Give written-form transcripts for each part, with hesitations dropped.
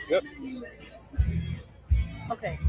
Yep. Okay.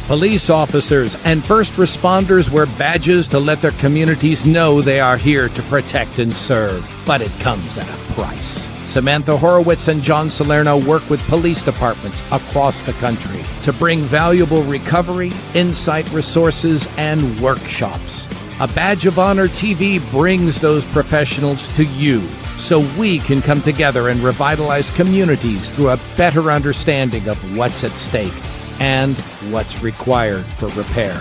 Police officers and first responders wear badges to let their communities know they are here to protect and serve. But it comes at a price. Samantha Horwitz and John Salerno work with police departments across the country to bring valuable recovery, insight resources, and workshops. A Badge of Honor TV brings those professionals to you so we can come together and revitalize communities through a better understanding of what's at stake and what's required for repair.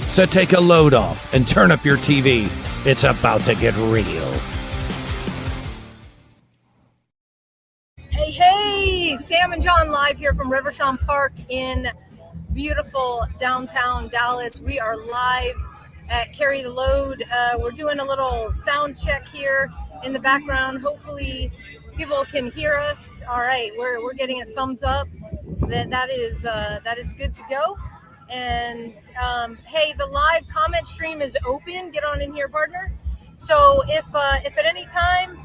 So take a load off and turn up your TV. It's about to get real. Hey, Sam and John live here from Rivershon Park in beautiful downtown Dallas. We are live at Carry the Load. We're doing a little sound check here in the background. Hopefully people can hear us. All right, we're getting a thumbs up. That is good to go. And hey, the live comment stream is open. Get on in here, partner. So if at any time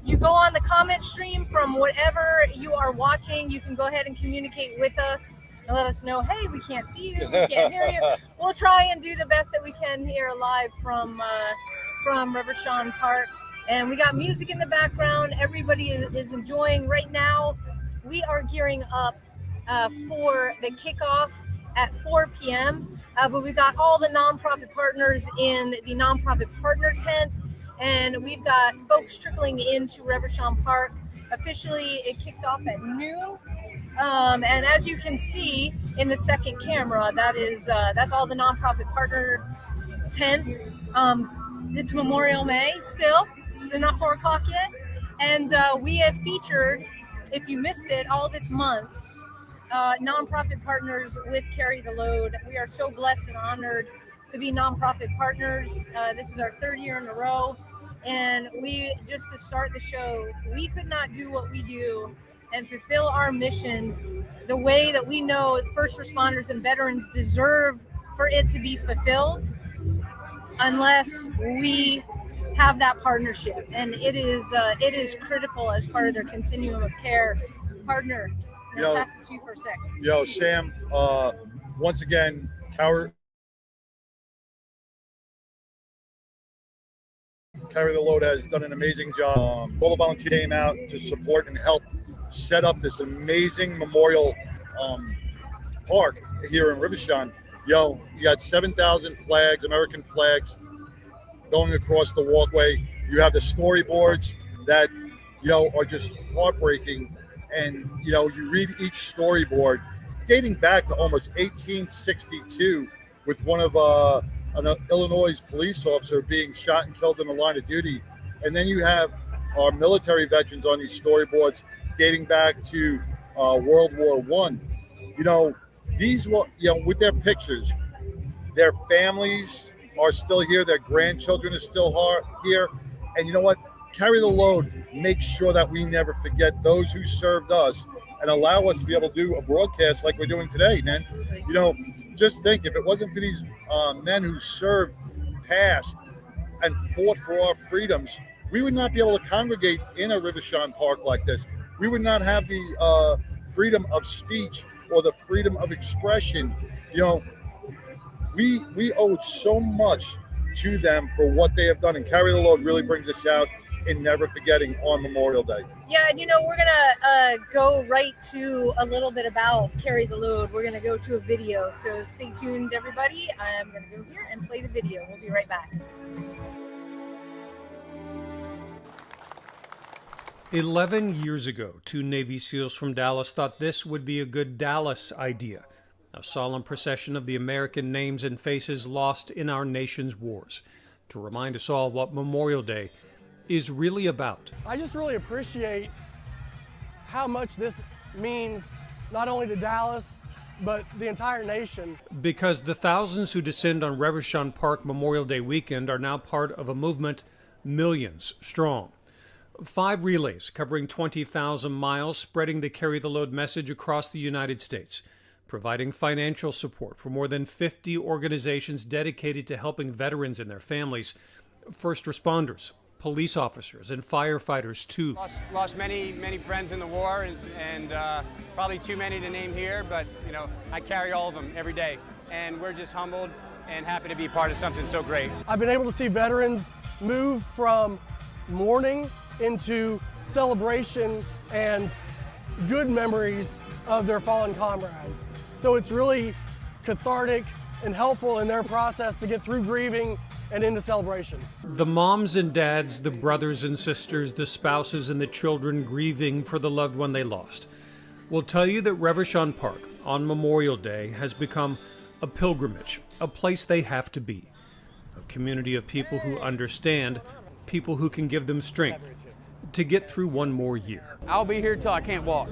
you go on the comment stream from whatever you are watching, you can go ahead and communicate with us and let us know, hey, we can't see you, we can't hear you. We'll try and do the best that we can here live from Rivershon Park. And we got music in the background. Everybody is enjoying right now. We are gearing up for the kickoff at 4 p.m. But we've got all the nonprofit partners in the nonprofit partner tent. And we've got folks trickling into Rivershon Park. Officially, it kicked off at noon. And as you can see in the second camera, that's all the nonprofit partner tent. It's Memorial May still. It's not 4 o'clock yet. And we have featured, if you missed it, all this month, nonprofit partners with Carry the Load. We are so blessed and honored to be nonprofit partners. This is our third year in a row. And we, just to start the show, we could not do what we do and fulfill our mission the way that we know first responders and veterans deserve for it to be fulfilled unless we have that partnership. And it is critical as part of their continuum of care. Partner, I'll pass it to you for a second. Sam, once again, Carry the Load has done an amazing job. All the volunteers came out to support and help set up this amazing memorial park here in Rivershon. You got 7,000 flags, American flags, going across the walkway. You have the storyboards that, are just heartbreaking. And, you read each storyboard dating back to almost 1862 with one of an Illinois police officer being shot and killed in the line of duty. And then you have our military veterans on these storyboards dating back to World War I. These with their pictures, their families are still here, their grandchildren are still here. And you know what? Carry the Load makes sure that we never forget those who served us and allow us to be able to do a broadcast like we're doing today, man. Just think, if it wasn't for these men who served past and fought for our freedoms, we would not be able to congregate in a Rivershon Park like this. We would not have the freedom of speech or the freedom of expression. We owe so much to them for what they have done, and Carry the Load really brings us out in never forgetting on Memorial Day. Yeah, and we're gonna go right to a little bit about Carry the Load. We're gonna go to a video, so stay tuned, everybody. I'm gonna go here and play the video. We'll be right back. 11 years ago, 2 Navy SEALs from Dallas thought this would be a good Dallas idea. A solemn procession of the American names and faces lost in our nation's wars, to remind us all what Memorial Day is really about. I just really appreciate how much this means not only to Dallas, but the entire nation. Because the thousands who descend on Rivershon Park Memorial Day weekend are now part of a movement millions strong. 5 relays covering 20,000 miles, spreading the Carry the Load message across the United States, providing financial support for more than 50 organizations dedicated to helping veterans and their families, first responders, police officers and firefighters too. Lost many friends in the war, and probably too many to name here, but you know, I carry all of them every day, and we're just humbled and happy to be part of something so great. I've been able to see veterans move from mourning into celebration and good memories of their fallen comrades. So it's really cathartic and helpful in their process to get through grieving and into celebration. The moms and dads, the brothers and sisters, the spouses and the children grieving for the loved one they lost will tell you that Reverchon Park on Memorial Day has become a pilgrimage, a place they have to be, a community of people who understand, people who can give them strength to get through one more year. I'll be here till I can't walk,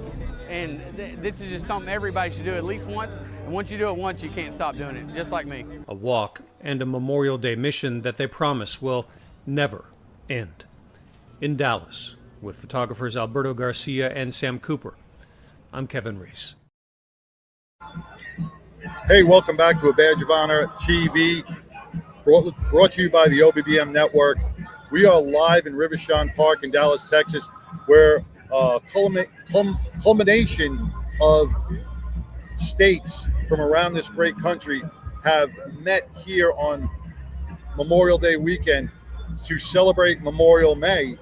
and this is just something everybody should do at least once, and once you do it once, you can't stop doing it, just like me. A walk and a Memorial Day mission that they promise will never end. In Dallas, with photographers Alberto Garcia and Sam Cooper, I'm Kevin Reese. Hey, welcome back to A Badge of Honor TV, brought to you by the OBBM Network. We are live in Reverchon Park in Dallas, Texas, where culmination of states from around this great country have met here on Memorial Day weekend to celebrate Memorial May.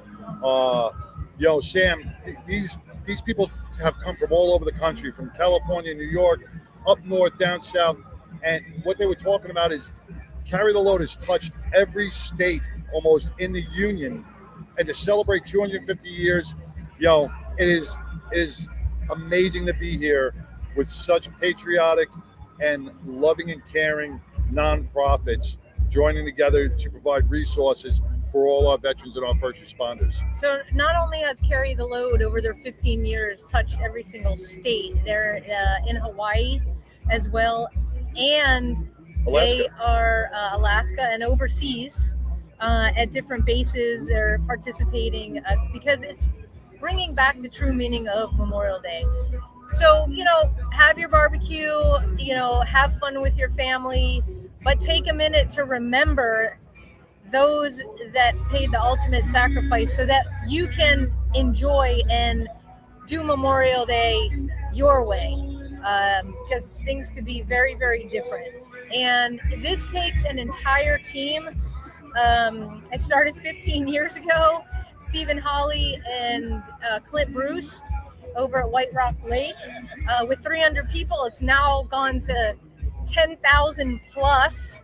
Sam, these people have come from all over the country, from California, New York, up north, down south, and what they were talking about is Carry the Load has touched every state almost in the union, and to celebrate 250 years, it is amazing to be here with such patriotic and loving and caring nonprofits joining together to provide resources for all our veterans and our first responders. So not only has Carry the Load over their 15 years touched every single state, they're in Hawaii as well, and Alaska. They are Alaska and overseas at different bases. They're participating because it's bringing back the true meaning of Memorial Day. So, have your barbecue, have fun with your family, but take a minute to remember those that paid the ultimate sacrifice so that you can enjoy and do Memorial Day your way, because things could be very, very different. And this takes an entire team. I started 15 years ago. Stephen Holley and Clint Bruce over at White Rock Lake with 300 people. It's now gone to 10,000 plus,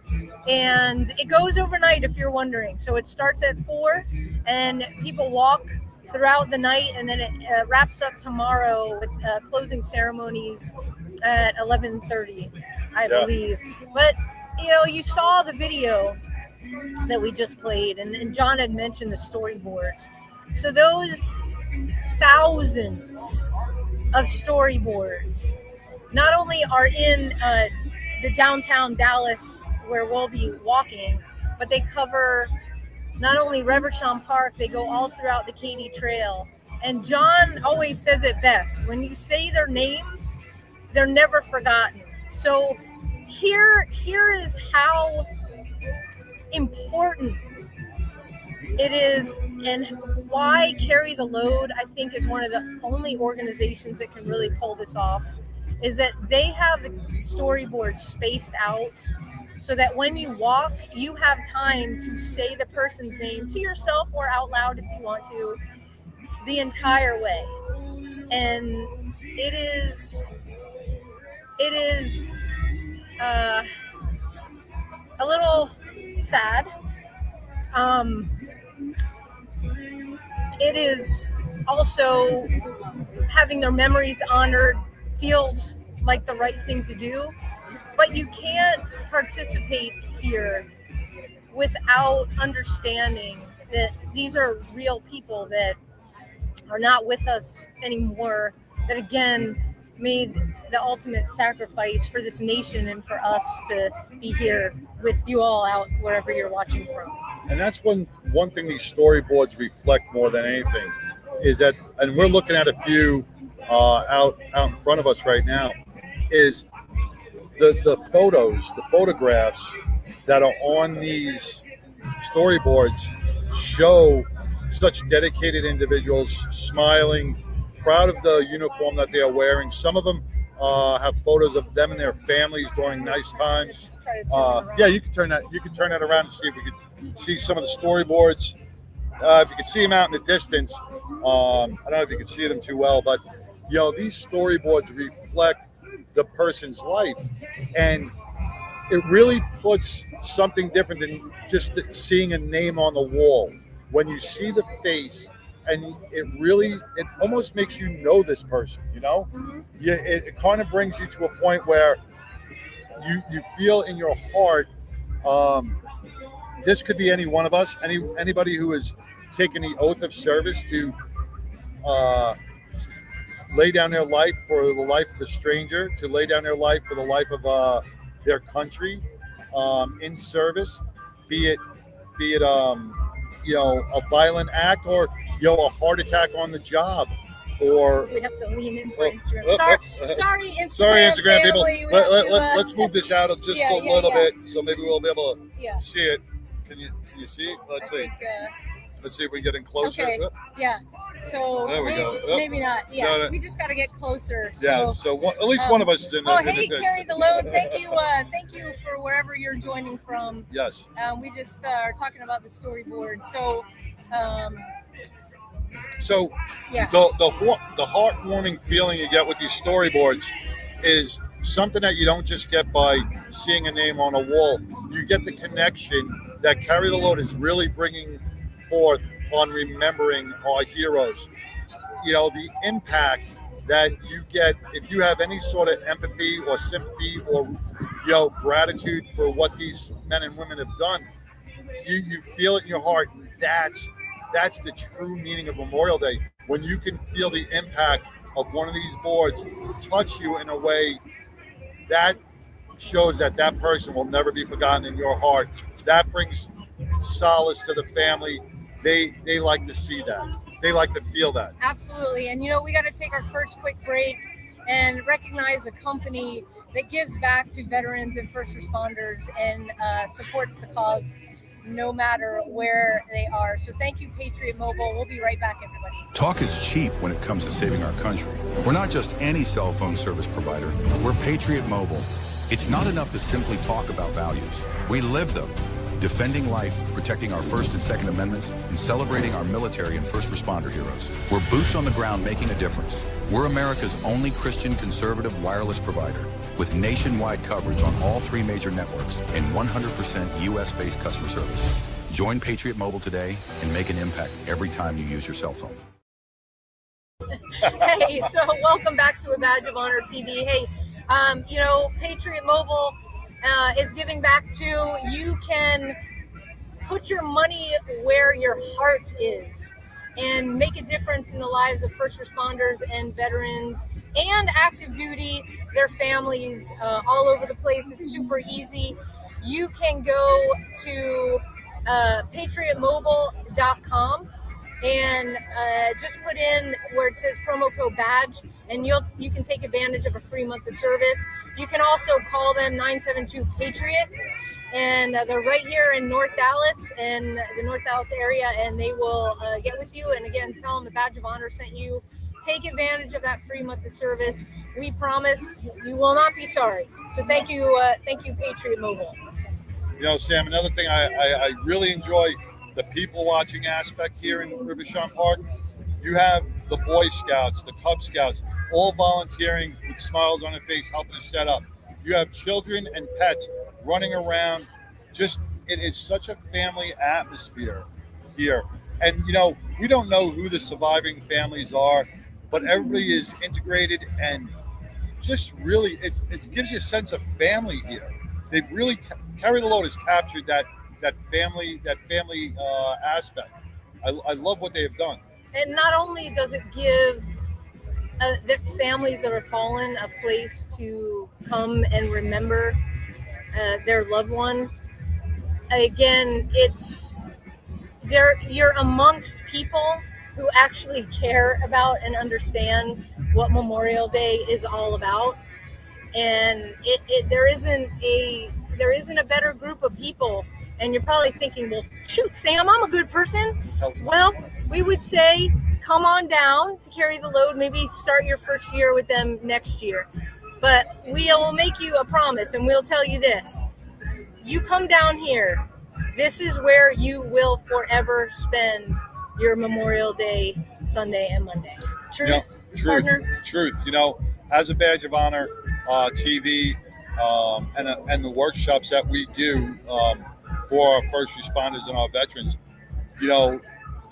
and it goes overnight if you're wondering. So it starts at 4 and people walk throughout the night, and then it wraps up tomorrow with closing ceremonies at 11:30, I believe. But you saw the video that we just played, and John had mentioned the storyboards. So those thousands of storyboards not only are in the downtown Dallas where we'll be walking, but they cover not only Reverchon Park, they go all throughout the Katy Trail. And John always says it best: when you say their names, they're never forgotten. So here is how important it is, and why Carry the Load, I think, is one of the only organizations that can really pull this off, is that they have the storyboards spaced out so that when you walk, you have time to say the person's name to yourself or out loud if you want to, the entire way. And it is a little sad. It is also having their memories honored feels like the right thing to do, but you can't participate here without understanding that these are real people that are not with us anymore, that again made the ultimate sacrifice for this nation and for us to be here with you all out wherever you're watching from. And that's one thing these storyboards reflect more than anything is that, and we're looking at a few out in front of us right now, is the photographs that are on these storyboards show such dedicated individuals, smiling, proud of the uniform that they are wearing. Some of them have photos of them and their families during nice times. Yeah, you can turn that. You can turn that around and see if we could see some of the storyboards. If you can see them out in the distance, I don't know if you can see them too well, but these storyboards reflect the person's life, and it really puts something different than just seeing a name on the wall. When you see the face, and it almost makes you know this person. It kind of brings you to a point where you feel in your heart, this could be any one of us, anybody who has taken the oath of service to lay down their life for the life of a stranger, to lay down their life for the life of their country, in service, be it a violent act, or a heart attack on the job, or we have to lean in for Instagram. Sorry, Instagram people. family. Let's move this out just a little bit, so maybe we'll be able to see it. Can you see it? Let's see. Let's see if we get in closer. Okay. Yeah. So there we go. Maybe not. Yeah. We just got to get closer. Yeah. So at least one of us is in. Hey, Carry the Load. Thank you for wherever you're joining from. Yes. We just are talking about the storyboard. So. The heartwarming feeling you get with these storyboards is something that you don't just get by seeing a name on a wall. You get the connection that Carry the Load is really bringing forth on remembering our heroes. The impact that you get if you have any sort of empathy or sympathy or gratitude for what these men and women have done. You feel it in your heart. That's the true meaning of Memorial Day. When you can feel the impact of one of these boards touch you in a way that shows that person will never be forgotten in your heart. That brings solace to the family. They like to see that. They like to feel that. Absolutely. And we got to take our first quick break and recognize a company that gives back to veterans and first responders and supports the cause no matter where they are. So thank you, Patriot Mobile. We'll be right back, everybody. Talk is cheap when it comes to saving our country. We're not just any cell phone service provider. We're Patriot Mobile. It's not enough to simply talk about values. We live them. Defending life, protecting our First and Second Amendments, and celebrating our military and first responder heroes. We're boots on the ground making a difference. We're America's only Christian conservative wireless provider with nationwide coverage on all 3 major networks and 100% U.S.-based customer service. Join Patriot Mobile today and make an impact every time you use your cell phone. Hey, so welcome back to A Badge of Honor TV. Hey, Patriot Mobile is giving back to. You can put your money where your heart is and make a difference in the lives of first responders and veterans and active duty, their families all over the place. It's super easy. You can go to patriotmobile.com and just put in where it says promo code BADGE, and you can take advantage of a free month of service. You can also call them 972-PATRIOT, and they're right here in North Dallas and the North Dallas area, and they will get with you. And again, tell them the Badge of Honor sent you. Take advantage of that free month of service. We promise you will not be sorry. So thank you, Patriot Mobile. Sam, another thing I really enjoy the people watching aspect here in Rivershon Park. You have the Boy Scouts, the Cub Scouts, all volunteering with smiles on their face, helping to set up. You have children and pets running around. It is such a family atmosphere here. And, we don't know who the surviving families are, but everybody is integrated and just really, it gives you a sense of family here. They've really, Carry the Load has captured that family aspect. I love what they have done. And not only does it give the families that are fallen a place to come and remember their loved one. Again, you're amongst people who actually care about and understand what Memorial Day is all about, and there isn't a better group of people And you're probably thinking, well, shoot, Sam, I'm a good person. Well, we would say come on down to Carry the Load. Maybe start your first year with them next year. But we will make you a promise, and we'll tell you this. You come down here, this is where you will forever spend your Memorial Day, Sunday, and Monday. Truth, partner? Truth. You know, as a badge of honor, TV, and the workshops that we do for our first responders and our veterans, you know,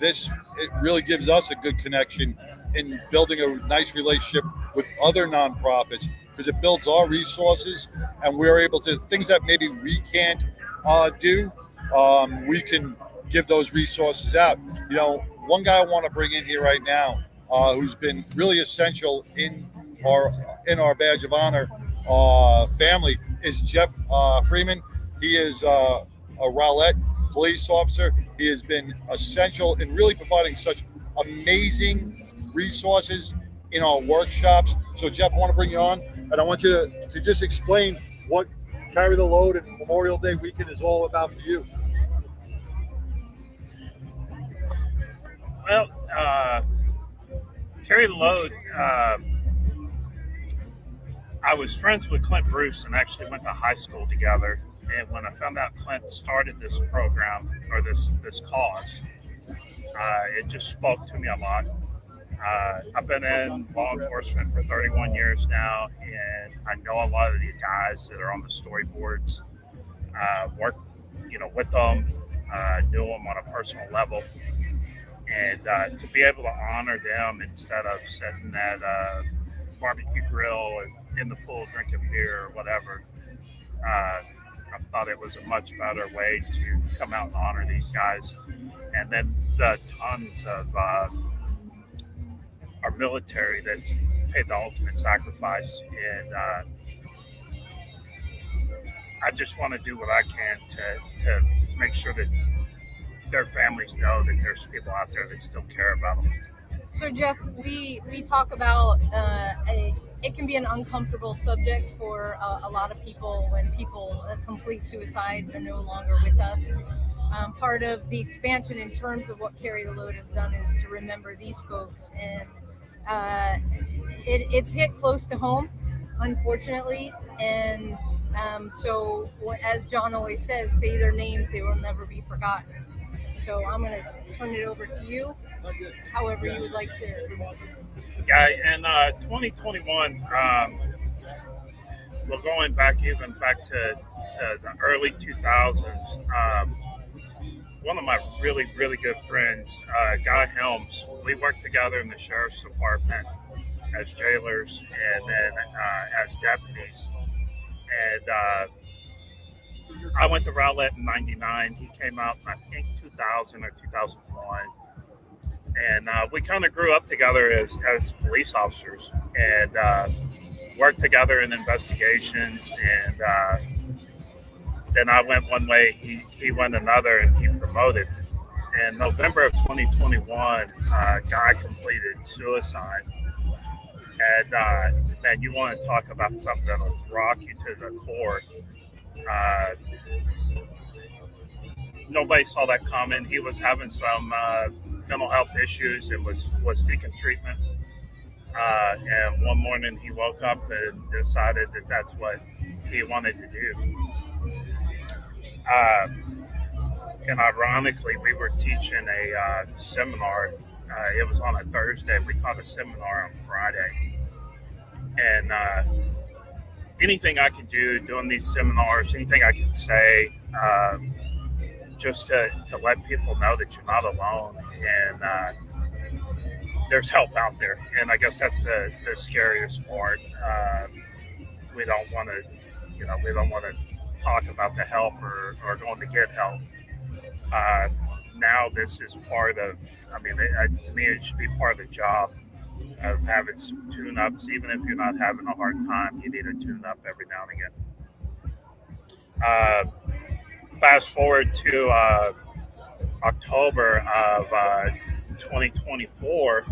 it really gives us a good connection in building a nice relationship with other nonprofits, because it builds our resources, and we're able to, things that maybe we can't do, we can give those resources out. You know, one guy I want to bring in here right now, who's been really essential in our badge of honor family, is Jeff Freeman. He is a Rowlett police officer. He has been essential in really providing such amazing resources in our workshops. So Jeff, I want to bring you on, and I want you to just explain what Carry the Load and Memorial Day weekend is all about for you. Well, Carry the Load, I was friends with Clint Bruce and actually went to high school together. And when I found out Clint started this program, or this cause, it just spoke to me a lot. I've been in law enforcement for 31 years now, and I know a lot of the guys that are on the storyboards, work, with them, knew them on a personal level. And to be able to honor them instead of sitting at a barbecue grill or in the pool drinking beer or whatever, I thought it was a much better way to come out and honor these guys. And then the tons of our military that's paid the ultimate sacrifice. And I just want to do what I can to make sure that their families know that there's people out there that still care about them. So Jeff, we talk about it can be an uncomfortable subject for a lot of people when people complete suicide. They're no longer with us. Part of the expansion in terms of what Carry the Load has done is to remember these folks, and it's hit close to home, unfortunately. And so, as John always says, say their names; they will never be forgotten. So I'm going to turn it over to you, however you would like to. Yeah, in 2021, we're going back to the early 2000s. One of my really, really good friends, Guy Helms, we worked together in the Sheriff's Department as jailers and then as deputies. And I went to Rowlett in 99. He came out in, I think, 2000 or 2001. And we kind of grew up together as police officers and worked together in investigations. And then I went one way, he went another, and he promoted. In November of 2021, Guy completed suicide. And man, you want to talk about something that'll rock you to the core. Nobody saw that coming. He was having some mental health issues and was seeking treatment. And one morning he woke up and decided that that's what he wanted to do. And ironically, we were teaching a seminar. It was on a Thursday. We taught a seminar on Friday. And anything I could do doing these seminars, anything I could say, just to let people know that you're not alone and there's help out there. And I guess that's the scariest part. We don't want to talk about the help or going to get help. Now this is part of, to me, it should be part of the job of having some tune-ups. Even if you're not having a hard time, you need a tune-up every now and again. Fast forward to October of 2024,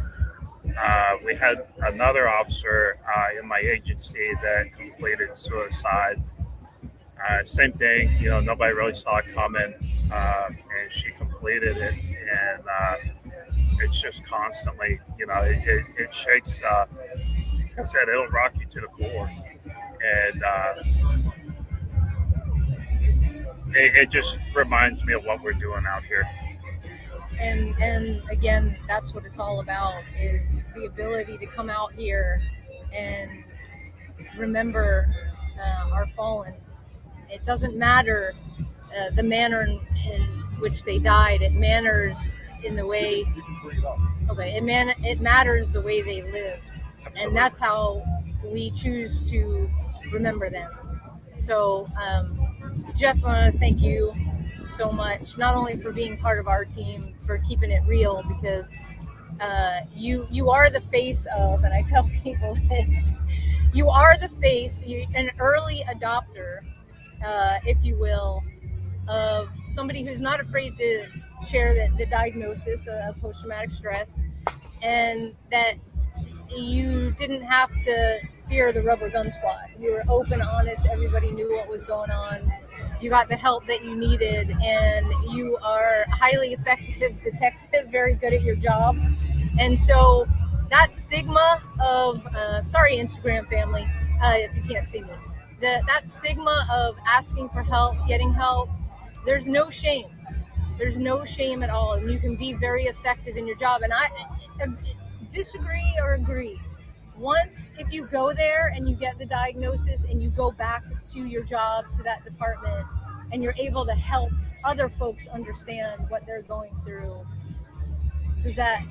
we had another officer in my agency that completed suicide. Same thing, nobody really saw it coming, and she completed it, and it's just constantly, it shakes. Like I said, it'll rock you to the core, and it just reminds me of what we're doing out here. And again, that's what it's all about, is the ability to come out here and remember our fallen. It doesn't matter the manner in which they died. It matters in the way. It matters the way they live, and that's how we choose to remember them. So, Jeff, I want to thank you so much, not only for being part of our team, for keeping it real, because you are the face of, and I tell people this, you are the face, an early adopter, if you will, of somebody who's not afraid to share the diagnosis of post-traumatic stress, and that you didn't have to fear the rubber gun squad. You were open, honest, everybody knew what was going on. You got the help that you needed, and you are a highly effective detective, very good at your job. And so that stigma of, sorry, Instagram family, if you can't see me, that stigma of asking for help, getting help, there's no shame. There's no shame at all. And you can be very effective in your job. And I disagree or agree. Once, if you go there and you get the diagnosis and you go back to your job, to that department, and you're able to help other folks understand what they're going through, is that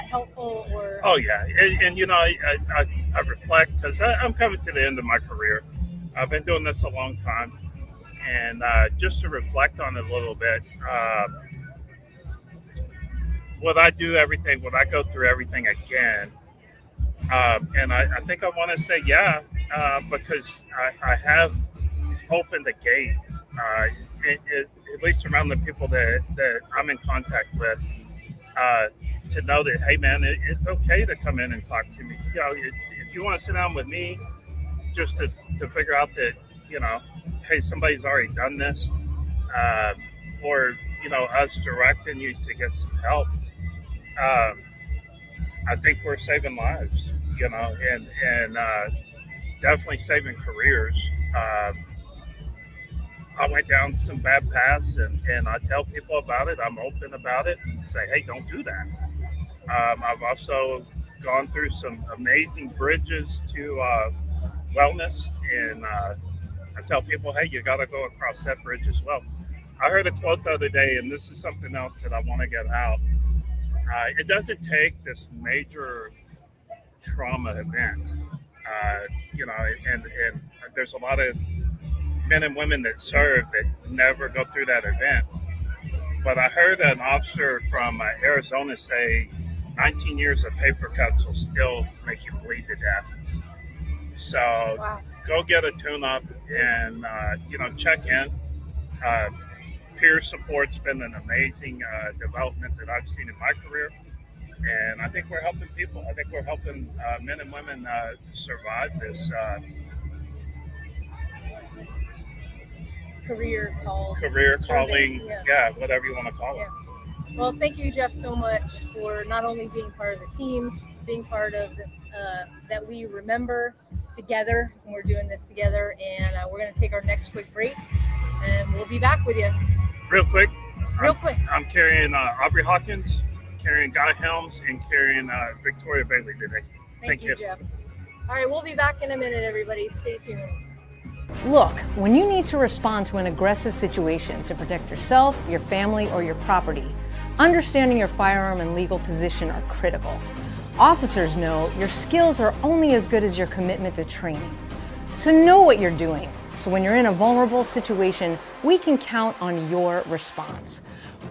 helpful? Or? Oh yeah, and I reflect, because I'm coming to the end of my career. I've been doing this a long time, and just to reflect on it a little bit, would I do everything? Would I go through everything again? And I think I want to say yeah, because I have opened the gate, at least around the people that I'm in contact with, to know that, hey man, it's okay to come in and talk to me. If you want to sit down with me, just to figure out that, hey, somebody's already done this, or us directing you to get some help. I think we're saving lives, and definitely saving careers. I went down some bad paths, and I tell people about it. I'm open about it and say, hey, don't do that. I've also gone through some amazing bridges to wellness, and I tell people, hey, you got to go across that bridge as well. I heard a quote the other day, and this is something else that I want to get out. It doesn't take this major trauma event, and there's a lot of men and women that serve that never go through that event. But I heard an officer from Arizona say 19 years of paper cuts will still make you bleed to death. So wow. Go get a tune-up and, check in. Peer support's been an amazing development that I've seen in my career. And I think we're helping people. I think we're helping men and women survive this career calling, yeah, whatever you want to call it. Well, thank you, Jeff, so much for not only being part of the team, being part of that we remember together, and we're doing this together. And we're going to take our next quick break, and we'll be back with you. Real quick. I'm carrying Aubrey Hawkins, carrying Guy Helms, and carrying Victoria Bailey today. Thank you, Jeff. All right, we'll be back in a minute, everybody. Stay tuned. Look, when you need to respond to an aggressive situation to protect yourself, your family, or your property, understanding your firearm and legal position are critical. Officers know your skills are only as good as your commitment to training. So know what you're doing. So when you're in a vulnerable situation, we can count on your response.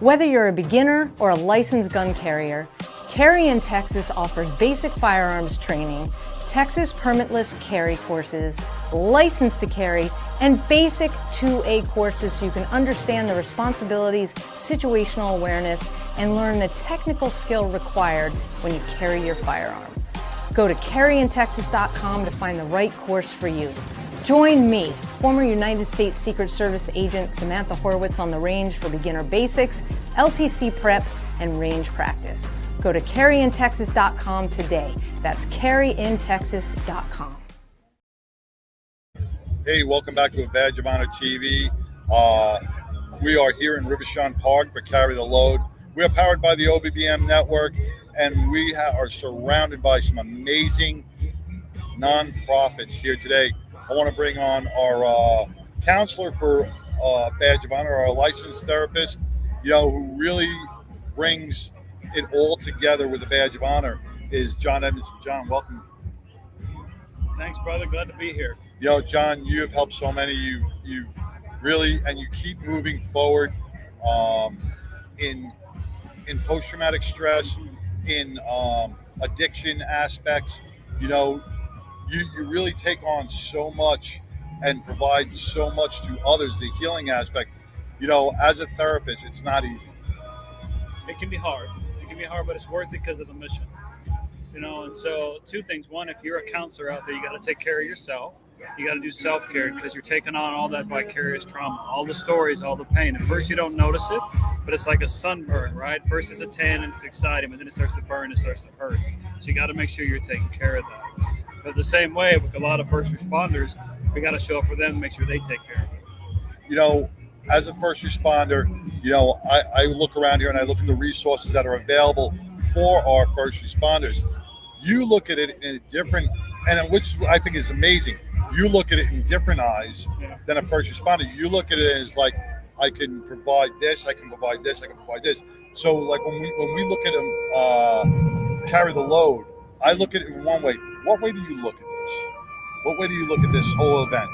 Whether you're a beginner or a licensed gun carrier, Carry in Texas offers basic firearms training, Texas permitless carry courses, license to carry, and basic 2A courses so you can understand the responsibilities, situational awareness, and learn the technical skill required when you carry your firearm. Go to carryintexas.com to find the right course for you. Join me, former United States Secret Service agent Samantha Horwitz, on the range for beginner basics, LTC prep, and range practice. Go to carryintexas.com today. That's carryintexas.com. Hey, welcome back to A Badge of Honor TV. We are here in Rivershon Park for Carry the Load. We are powered by the OBBM network, and we are surrounded by some amazing nonprofits here today. I want to bring on our counselor for Badge of Honor, our licensed therapist, who really brings it all together with the Badge of Honor, is John Edmondson. John, welcome. Thanks, brother. Glad to be here. John, you have helped so many. You really, and you keep moving forward in post-traumatic stress, in addiction aspects. You really take on so much and provide so much to others. The healing aspect, as a therapist, it's not easy. It can be hard. But it's worth it because of the mission. And so two things. One, if you're a counselor out there, you got to take care of yourself. You got to do self-care because you're taking on all that vicarious trauma, all the stories, all the pain. At first, you don't notice it, but it's like a sunburn, right? First, it's a tan and it's exciting, but then it starts to burn, it starts to hurt. So you got to make sure you're taking care of that. But the same way with a lot of first responders, we got to show up for them and make sure they take care of it. As a first responder, I look around here and I look at the resources that are available for our first responders. You look at it in a different, and which I think is amazing. You look at it in different eyes than a first responder. You look at it as like, I can provide this, I can provide this, I can provide this. So like when we look at them carry the load, I look at it in one way. What way do you look at this? What way do you look at this whole event?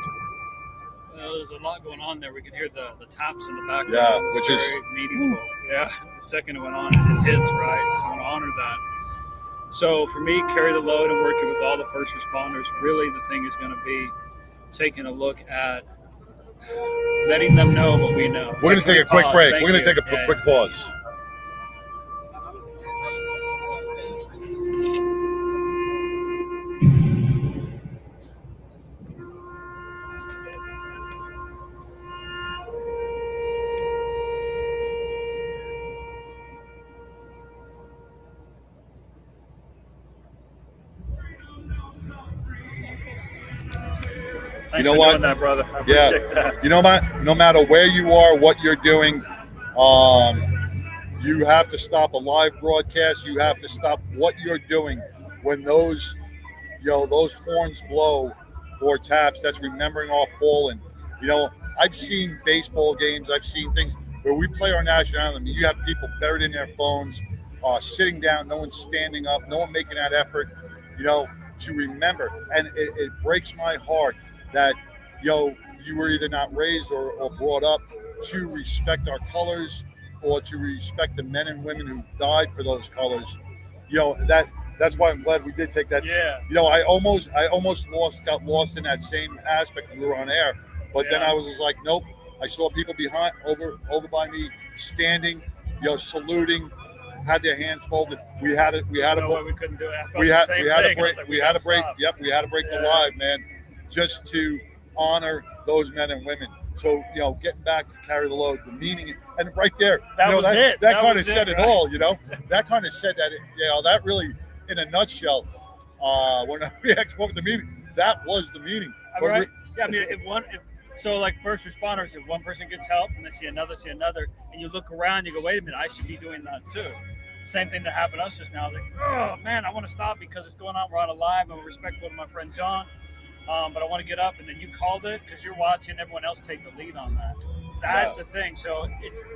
There's a lot going on there. We can hear the taps in the background. Yeah, which is meaningful. Yeah, the second it went on, it hits, right? So I want to honor that. So for me, carry the load and working with all the first responders, really the thing is going to be taking a look at letting them know what we know. We're going to take a quick break. We're going to take a quick pause. Thanks for doing that, brother. I appreciate that. No matter where you are, what you're doing, you have to stop a live broadcast. You have to stop what you're doing when those horns blow or taps. That's remembering our fallen. I've seen baseball games. I've seen things where we play our national anthem. You have people buried in their phones, sitting down. No one's standing up. No one making that effort, to remember. And it breaks my heart that you were either not raised or brought up to respect our colors or to respect the men and women who died for those colors. That's why I'm glad we did take that. Yeah. I almost got lost in that same aspect when we were on air, but then I was just like, nope. I saw people behind over by me standing, saluting, had their hands folded. We had to. We couldn't do it. We had to break. Yep, we had to break the live, man, just to honor those men and women. So getting back to carry the load, the meaning, and right there, that kind of said it all. That kind of said that. That really, in a nutshell, when we asked what was the meaning, that was the meaning. Right? So like first responders, if one person gets help and they see another, and you look around, you go, wait a minute, I should be doing that too. Same thing that happened to us just now. Like, oh man, I want to stop because it's going on. We're on a live. I'm respectful to my friend John, but I want to get up. And then you called it because you're watching. Everyone else take the lead on that. That's the thing. So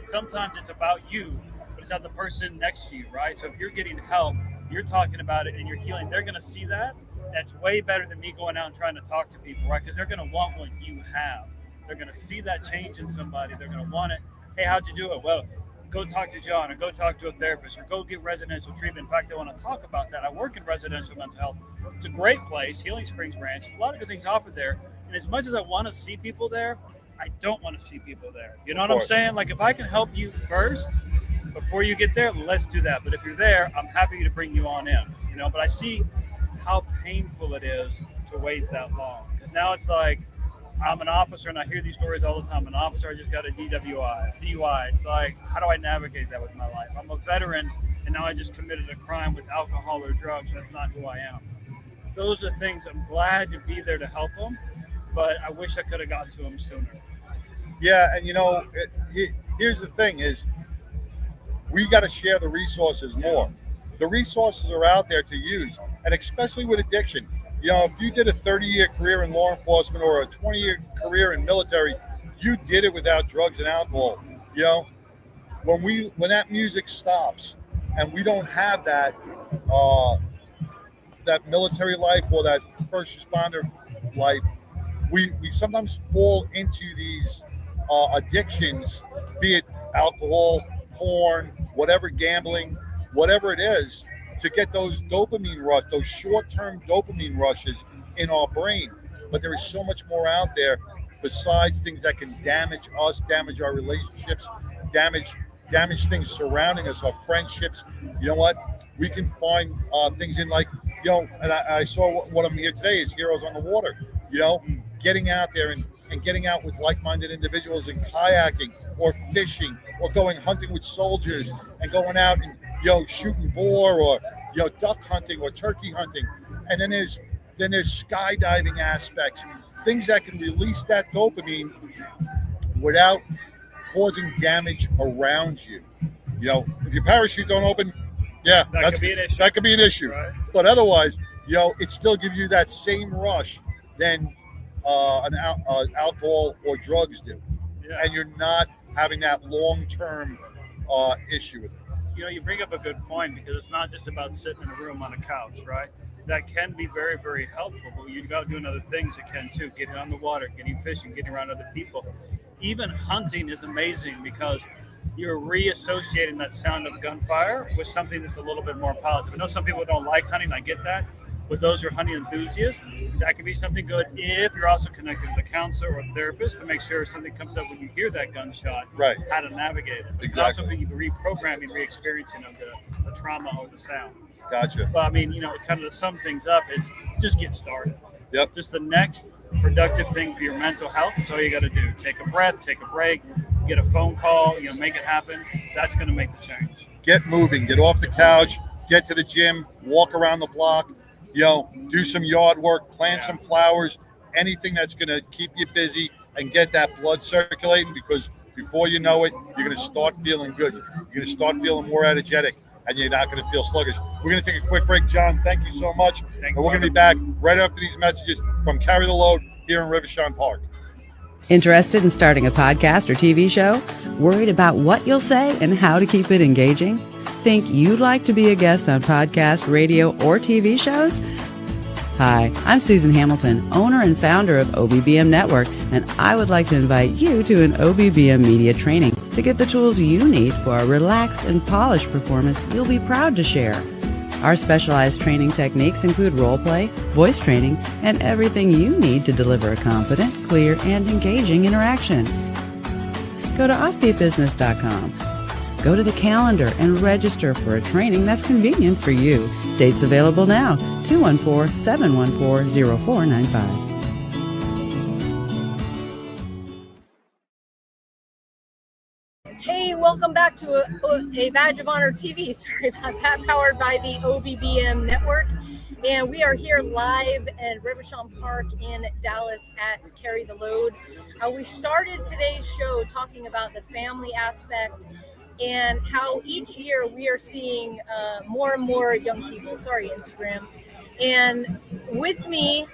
sometimes it's about you, but it's not the person next to you, right? So if you're getting help, you're talking about it and you're healing. They're going to see that. That's way better than me going out and trying to talk to people, right? Because they're going to want what you have. They're going to see that change in somebody. They're going to want it. Hey, how'd you do it? Well, go talk to John or go talk to a therapist or go get residential treatment. In fact, I want to talk about that. I work in residential mental health. It's a great place, Healing Springs Ranch. A lot of good things offered there. And as much as I want to see people there, I don't want to see people there. You know what I'm saying? Like if I can help you first before you get there, let's do that. But if you're there, I'm happy to bring you on in. But I see how painful it is to wait that long. Because now it's like, I'm an officer, and I hear these stories all the time. An officer, I just got a DUI. It's like, how do I navigate that with my life? I'm a veteran, and now I just committed a crime with alcohol or drugs. That's not who I am. Those are things I'm glad to be there to help them, but I wish I could have got to them sooner. Yeah, and here's the thing is, we got to share the resources more. The resources are out there to use, and especially with addiction. If you did a 30-year career in law enforcement or a 20-year career in military, you did it without drugs and alcohol. When that music stops and we don't have that that military life or that first responder life, we sometimes fall into these addictions, be it alcohol, porn, whatever, gambling, whatever it is, to get those dopamine rush, those short-term dopamine rushes in our brain. But there is so much more out there besides things that can damage us, damage our relationships, damage things surrounding us, our friendships. You know what? We can find things in and I saw what I'm here today is Heroes on the Water. Getting out there and getting out with like-minded individuals and kayaking or fishing or going hunting with soldiers and going out and shooting boar or duck hunting or turkey hunting. And then there's skydiving aspects, things that can release that dopamine without causing damage around you. If your parachute don't open, that could be an issue. Right. But otherwise, it still gives you that same rush than alcohol or drugs do. Yeah. And you're not having that long-term issue with it. You bring up a good point, because it's not just about sitting in a room on a couch, right? That can be very, very helpful, but you've got to do other things that can too. Getting on the water, getting fishing, getting around other people. Even hunting is amazing, because you're reassociating that sound of gunfire with something that's a little bit more positive. I know some people don't like hunting, I get that. With those who are hunting enthusiasts, that can be something good if you're also connected with a counselor or a therapist to make sure if something comes up when you hear that gunshot, right, how to navigate it. But exactly. Also be reprogramming, re-experiencing of the trauma or the sound. Gotcha. But kind of to sum things up is just get started. Yep. Just the next productive thing for your mental health. That's all you got to do. Take a breath, take a break, get a phone call, make it happen. That's going to make the change. Get moving, get off the couch, get to the gym, walk around the block. Do some yard work, plant some flowers, anything that's going to keep you busy and get that blood circulating, because before you know it, you're going to start feeling good. You're going to start feeling more energetic, and you're not going to feel sluggish. We're going to take a quick break. John, thank you so much. And we're going to be back right after these messages from Carry the Load here in Rivershon Park. Interested in starting a podcast or TV show? Worried about what you'll say and how to keep it engaging? Think you'd like to be a guest on podcast, radio, or TV shows? Hi, I'm Susan Hamilton, owner and founder of OBBM Network, and I would like to invite you to an OBBM media training to get the tools you need for a relaxed and polished performance you'll be proud to share. Our specialized training techniques include role play, voice training, and everything you need to deliver a confident, clear, and engaging interaction. Go to offbeatbusiness.com. Go to the calendar and register for a training that's convenient for you. Dates available now, 214-714-0495. Hey, welcome back to a Badge of Honor TV. Sorry about that, powered by the OBBM Network. And we are here live at Rivershon Park in Dallas at Carry the Load. We started today's show talking about the family aspect and how each year we are seeing more and more young people. Sorry, Instagram. And with me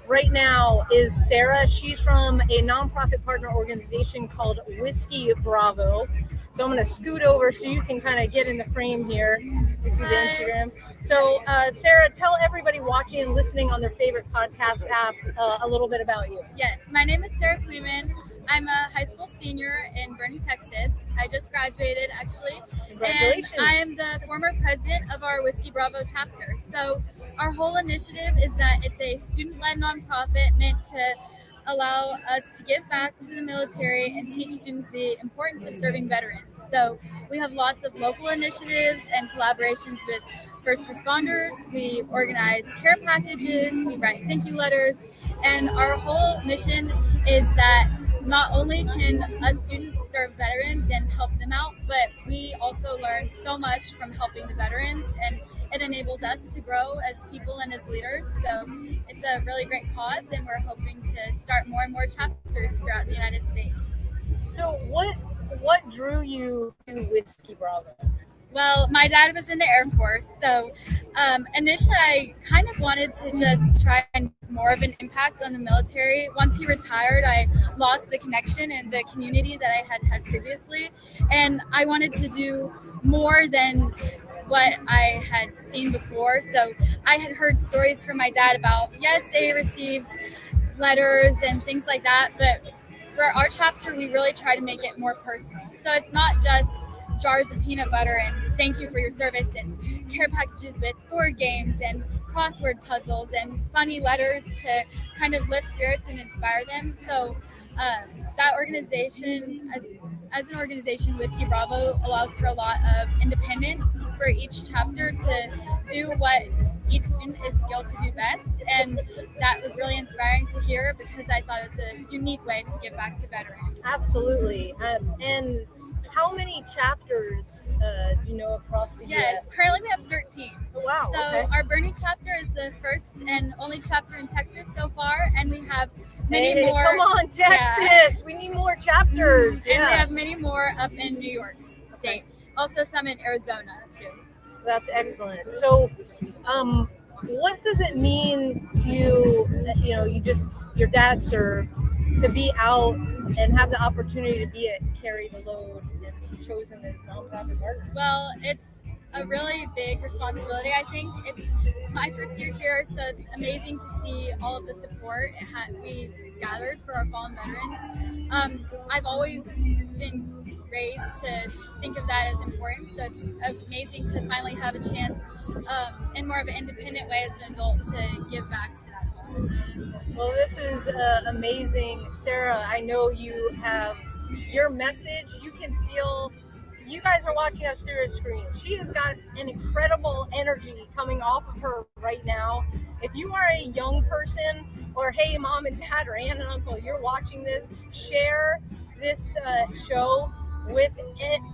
right now is Sarah. She's from a nonprofit partner organization called Whiskey Bravo. So I'm going to scoot over so you can kind of get in the frame here. You see the Instagram. So Sarah, tell everybody watching and listening on their favorite podcast app a little bit about you. Yes, my name is Sarah Kleeman. I'm a high school senior in Boerne, Texas. I just graduated, actually. Congratulations. And I am the former president of our Whiskey Bravo chapter. So our whole initiative is that it's a student-led nonprofit meant to allow us to give back to the military and teach students the importance of serving veterans. So we have lots of local initiatives and collaborations with first responders. We organize care packages, we write thank you letters, and our whole mission is that not only can us students serve veterans and help them out, but we also learn so much from helping the veterans, and it enables us to grow as people and as leaders. So it's a really great cause, and we're hoping to start more and more chapters throughout the United States. So what drew you to Whiskey Bravo? Well, my dad was in the Air Force, so initially I kind of wanted to just try and make more of an impact on the military. Once he retired, I lost the connection and the community that I had previously, and I wanted to do more than what I had seen before. So I had heard stories from my dad about, yes, they received letters and things like that, but for our chapter, we really try to make it more personal. So it's not just jars of peanut butter and thank you for your service. It's care packages with board games and crossword puzzles and funny letters to kind of lift spirits and inspire them. So that organization, as an organization, Whiskey Bravo allows for a lot of independence for each chapter to do what each student is skilled to do best, and that was really inspiring to hear because I thought it was a unique way to give back to veterans. Absolutely. And how many chapters do you know across the Yes, U.S.? currently we have 13. Oh, wow. So Okay. our Bernie chapter is the first and only chapter in Texas so far, and we have many Hey, more. Come on, Texas. We need more chapters. And we have many more up in New York State. Also some in Arizona too. That's excellent. So, what does it mean to you? You know, your dad served, to be out and have the opportunity to be at Carry the Load and be chosen as nonprofit partner. Well, it's a really big responsibility. I think it's my first year here, so it's amazing to see all of the support we gathered for our fallen veterans. I've always been raised to think of that as important, so it's amazing to finally have a chance in more of an independent way as an adult to give back to that cause. Well, this is amazing. Sarah, I know you have your message. You can feel, you guys are watching us through a screen. She has got an incredible energy coming off of her right now. If you are a young person, or hey, mom and dad or aunt and uncle, you're watching this, share this show with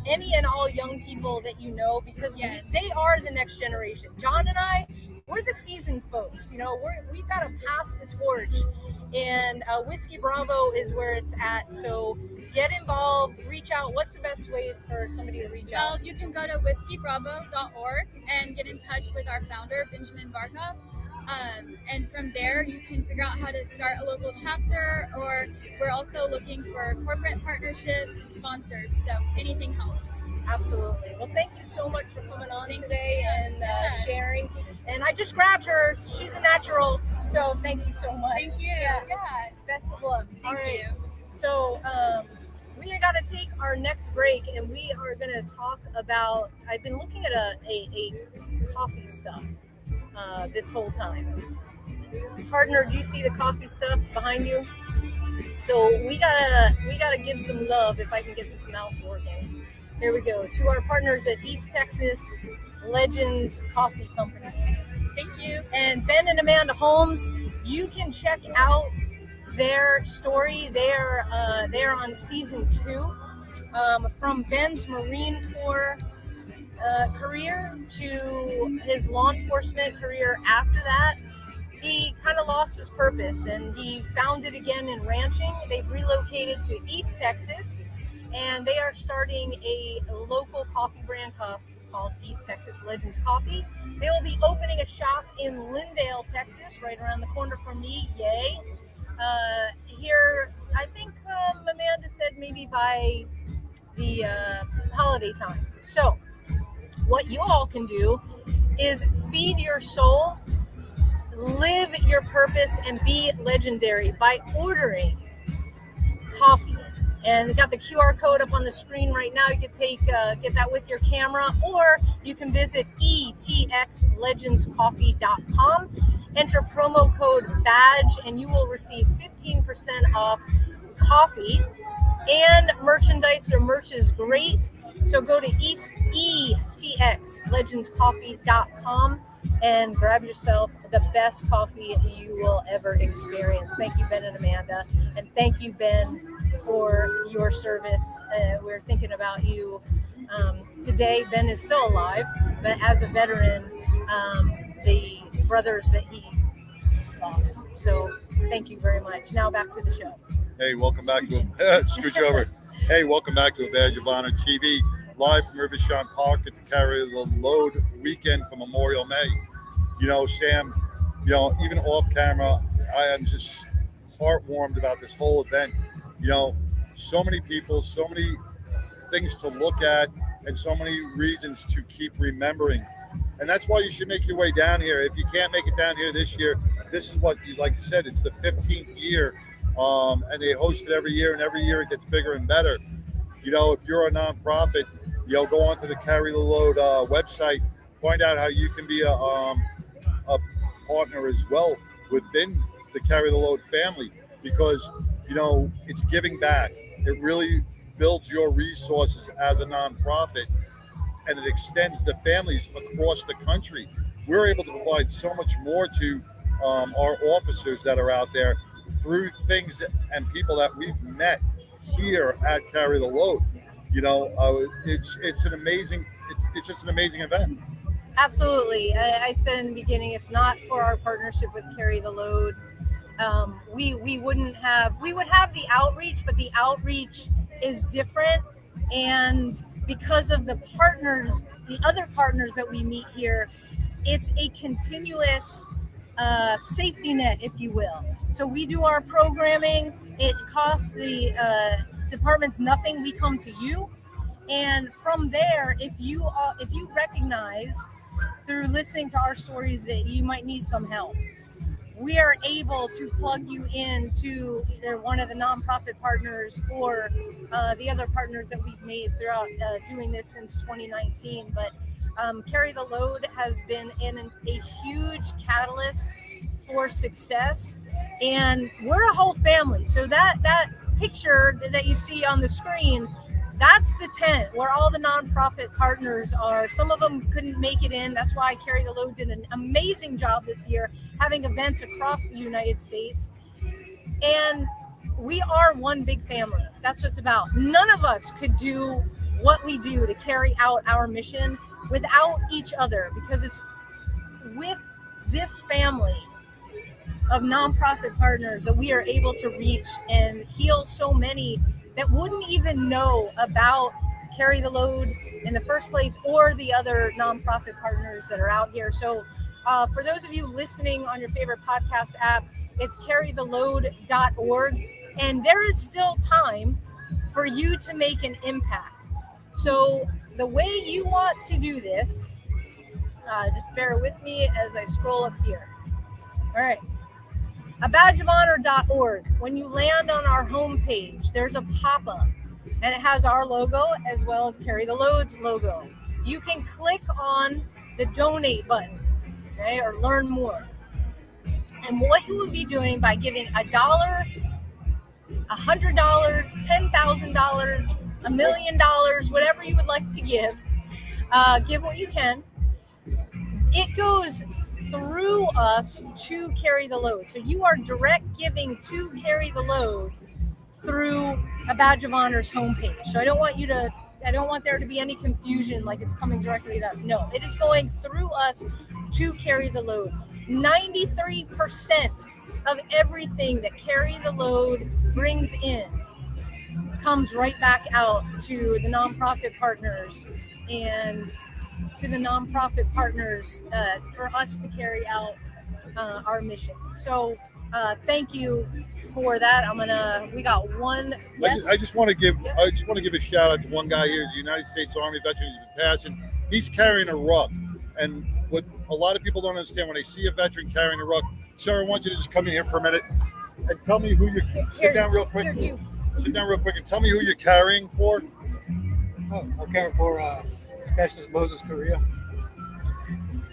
any and all young people that you know, because they are the next generation. John and I, we're the seasoned folks. You know, we've got to pass the torch, and Whiskey Bravo is where it's at. So get involved, reach out. What's the best way for somebody to reach out? Well, you can go to whiskeybravo.org and get in touch with our founder, Benjamin Barkov. And from there, you can figure out how to start a local chapter, or we're also looking for corporate partnerships and sponsors. So anything helps. Absolutely. Well, thank you so much for coming on today and sharing. And I just grabbed her. She's a natural. So thank you so much. Thank you. Yeah. Best of luck. Thank you. So we are going to take our next break, and we are going to talk about, I've been looking at a coffee stuff this whole time. Partner, do you see the coffee stuff behind you? So we gotta give some love, if I can get this mouse working. Here we go, to our partners at East Texas Legends Coffee Company. Thank you. And Ben and Amanda Holmes, you can check out their story. They're on season 2, from Ben's Marine Corps career to his law enforcement career. After that, he kind of lost his purpose, and he found it again in ranching. They've relocated to East Texas, and they are starting a local coffee brand called East Texas Legends Coffee. They will be opening a shop in Lindale, Texas, right around the corner from me. Yay! Here, I think Amanda said maybe by the holiday time. So what you all can do is feed your soul, live your purpose, and be legendary by ordering coffee. And we got the QR code up on the screen right now. You can get that with your camera, or you can visit etxlegendscoffee.com. Enter promo code BADGE, and you will receive 15% off coffee and merchandise. Their merch is great. So go to etxlegendscoffee.com. and grab yourself the best coffee you will ever experience. Thank you, Ben and Amanda. And thank you, Ben, for your service. We're thinking about you today. Ben is still alive, but as a veteran, the brothers that he lost. So thank you very much. Now back to the show. Hey, welcome back to scooch over. Hey, welcome back to A Badge of Honor TV, live from Rivershawn Park at the Carry the Load weekend for Memorial May. You know, Sam, you know, even off camera, I am just heartwarmed about this whole event. You know, so many people, so many things to look at, and so many reasons to keep remembering. And that's why you should make your way down here. If you can't make it down here this year, this is what, like you said, it's the 15th year. And they host it every year, and every year it gets bigger and better. You know, if you're a nonprofit, you know, go onto the Carry the Load website, find out how you can be a partner as well within the Carry the Load family, because, you know, it's giving back. It really builds your resources as a nonprofit, and it extends the families across the country. We're able to provide so much more to our officers that are out there through things and people that we've met here at Carry the Load. You know, it's an amazing, it's just an amazing event. Absolutely. I said in the beginning, if not for our partnership with Carry the Load, we would have the outreach, but the outreach is different. And because of the partners, the other partners that we meet here, it's a continuous safety net, if you will. So we do our programming. It costs the departments nothing. We come to you, and from there, if you recognize through listening to our stories that you might need some help, we are able to plug you into either one of the nonprofit partners or the other partners that we've made throughout doing this since 2019. But Carry the Load has been a huge catalyst for success, and we're a whole family. So that picture that you see on the screen, that's the tent where all the nonprofit partners are. Some of them couldn't make it in. That's why Carry the Load did an amazing job this year, having events across the United States. And we are one big family. That's what it's about. None of us could do what we do to carry out our mission without each other, because it's with this family of nonprofit partners that we are able to reach and heal so many that wouldn't even know about Carry the Load in the first place, or the other nonprofit partners that are out here. So for those of you listening on your favorite podcast app, it's carrytheload.org, and there is still time for you to make an impact. So the way you want to do this, just bear with me as I scroll up here. All right. A badgeofhonor.org. When you land on our homepage, there's a pop-up, and it has our logo as well as Carry the Load's logo. You can click on the donate button, okay, or learn more. And what you will be doing by giving $1, $100, $10,000, $1 million, whatever you would like to give what you can. It goes through us to Carry the Load. So you are direct giving to Carry the Load through a Badge of Honor's homepage. So I don't want there to be any confusion like it's coming directly to us. No, it is going through us to Carry the Load. 93% of everything that Carry the Load brings in comes right back out to the nonprofit partners and to the nonprofit partners for us to carry out our mission. So thank you for that. we got one. Yes? I just want to give a shout out to one guy here. He's a United States Army veteran. He's been passing. He's carrying a ruck, and what a lot of people don't understand when they see a veteran carrying a ruck. Sir, I want you to just come in here for a minute and tell me who you're. Sit down real quick. Sit down real quick and tell me who you're carrying for. I'm carrying for Specialist Moses Korea.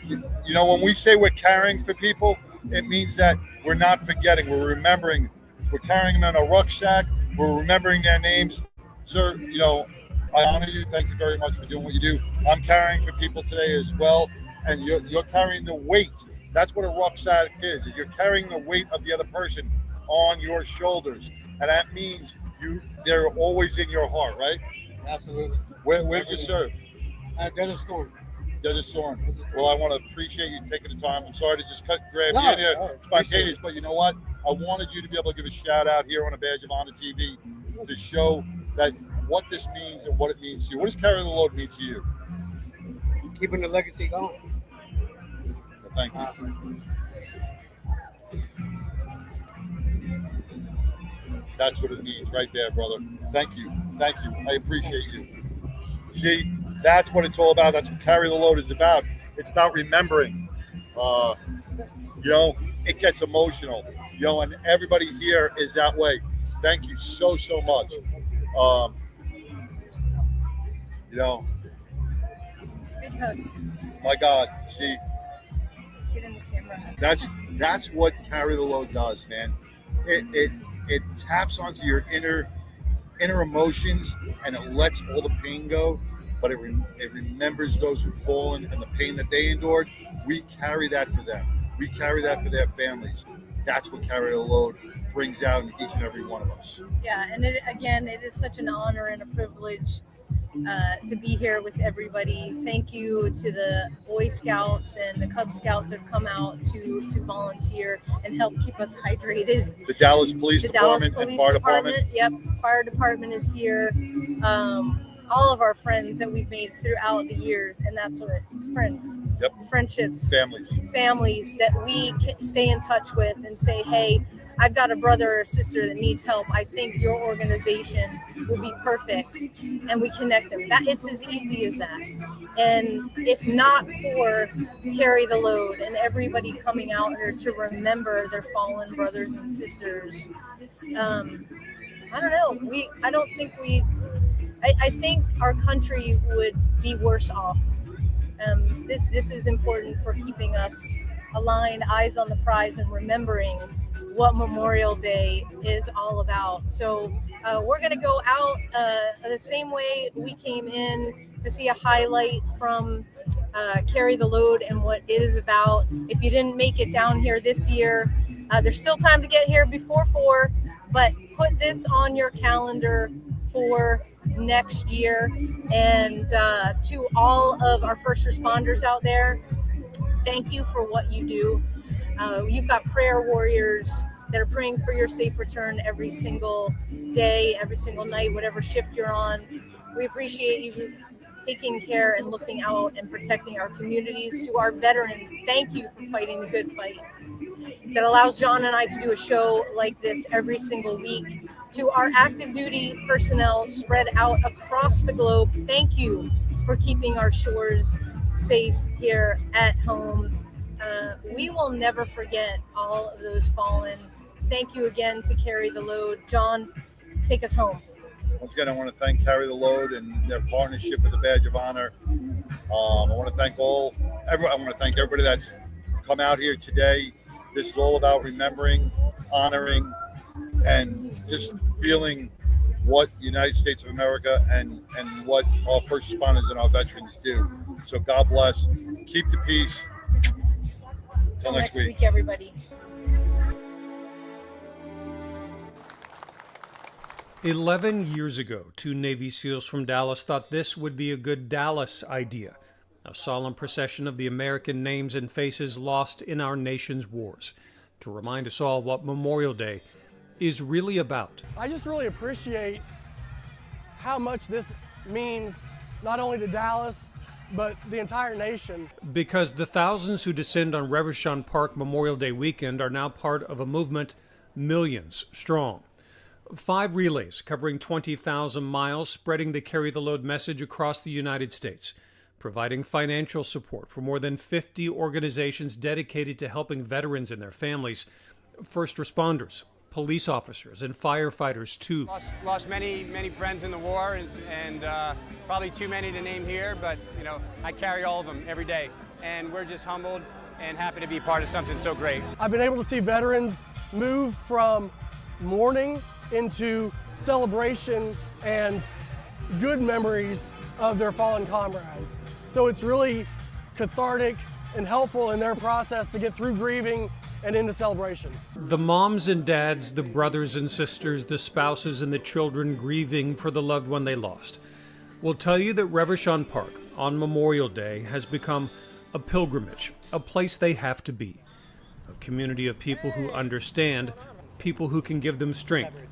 You know, when we say we're carrying for people, it means that we're not forgetting. We're remembering. We're carrying them in a rucksack. We're remembering their names. Sir, you know, I honor you. Thank you very much for doing what you do. I'm carrying for people today as well. and you're carrying the weight. That's what a rucksack is. You're carrying the weight of the other person on your shoulders, and that means they're always in your heart, right? Absolutely. Where'd you serve? Desert Storm. Desert Storm. Well, I want to appreciate you taking the time. I'm sorry to just grab you in here spontaneous, but you know what? I wanted you to be able to give a shout out here on a Badge of Honor TV to show that what this means and what it means to you. What does carrying the load mean to you? Keeping the legacy going. Well, thank you. That's what it means right there, brother. Thank you. Thank you. I appreciate you. See, that's what it's all about. That's what Carry the Load is about. It's about remembering. It gets emotional. And everybody here is that way. Thank you so much. Big hugs. My God, see, Get in the camera. That's what Carry the Load does, man. It taps onto your inner emotions, and it lets all the pain go, but it remembers those who've fallen and the pain that they endured. We carry that for them. We carry that for their families. That's what Carry the Load brings out in each and every one of us. Yeah, and it is such an honor and a privilege to be here with everybody. Thank you to the Boy Scouts and the Cub Scouts that have come out to volunteer and help keep us hydrated. The Dallas Police Department and Fire Department. Yep, Fire Department is here. All of our friends that we've made throughout the years, and that's what friends, friendships, families that we can stay in touch with and say, hey, I've got a brother or sister that needs help. I think your organization will be perfect, and we connect them. It's as easy as that. And if not for Carry the Load and everybody coming out here to remember their fallen brothers and sisters, I don't know. I think our country would be worse off. This is important for keeping us aligned, eyes on the prize, and remembering what Memorial Day is all about. So we're going to go out the same way we came in to see a highlight from Carry the Load and what it is about. If you didn't make it down here this year, there's still time to get here before 4, but put this on your calendar for next year. And to all of our first responders out there, thank you for what you do. You've got prayer warriors that are praying for your safe return every single day, every single night, whatever shift you're on. We appreciate you taking care and looking out and protecting our communities. To our veterans, thank you for fighting the good fight that allows John and I to do a show like this every single week. To our active duty personnel spread out across the globe, thank you for keeping our shores safe here at home. We will never forget all of those fallen. Thank you again to Carry the Load. John, take us home. Once again, I want to thank Carry the Load and their partnership with the Badge of Honor. I want to thank everybody that's come out here today. This is all about remembering, honoring, and just feeling what the United States of America and what our first responders and our veterans do. So God bless. Keep the peace. Until next week, everybody. 11 years ago, 2 Navy SEALs from Dallas thought this would be a good Dallas idea. A solemn procession of the American names and faces lost in our nation's wars, to remind us all what Memorial Day is really about. I just really appreciate how much this means not only to Dallas, but the entire nation. Because the thousands who descend on Reverchon Park Memorial Day weekend are now part of a movement millions strong. 5 relays covering 20,000 miles, spreading the Carry the Load message across the United States, providing financial support for more than 50 organizations dedicated to helping veterans and their families, first responders, police officers, and firefighters too. Lost many friends in the war, and probably too many to name here, but I carry all of them every day, and we're just humbled and happy to be part of something so great. I've been able to see veterans move from mourning into celebration and good memories of their fallen comrades. So it's really cathartic and helpful in their process to get through grieving and into celebration. The moms and dads, the brothers and sisters, the spouses and the children grieving for the loved one they lost will tell you that Reverchon Park on Memorial Day has become a pilgrimage, a place they have to be, a community of people who understand, people who can give them strength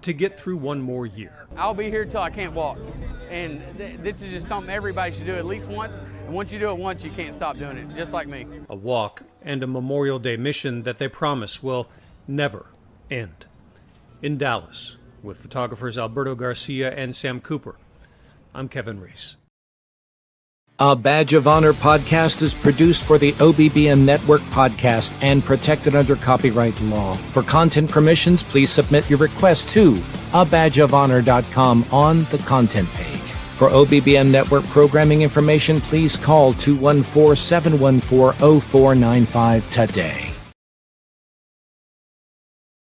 to get through one more year. I'll be here till I can't walk. And this is just something everybody should do at least once. And once you do it once, you can't stop doing it, just like me. A walk and a Memorial Day mission that they promise will never end. In Dallas, with photographers Alberto Garcia and Sam Cooper, I'm Kevin Reese. A Badge of Honor podcast is produced for the OBBM Network podcast and protected under copyright law. For content permissions, please submit your request to abadgeofhonor.com on the content page. For OBBM Network programming information, please call 214-714-0495 today.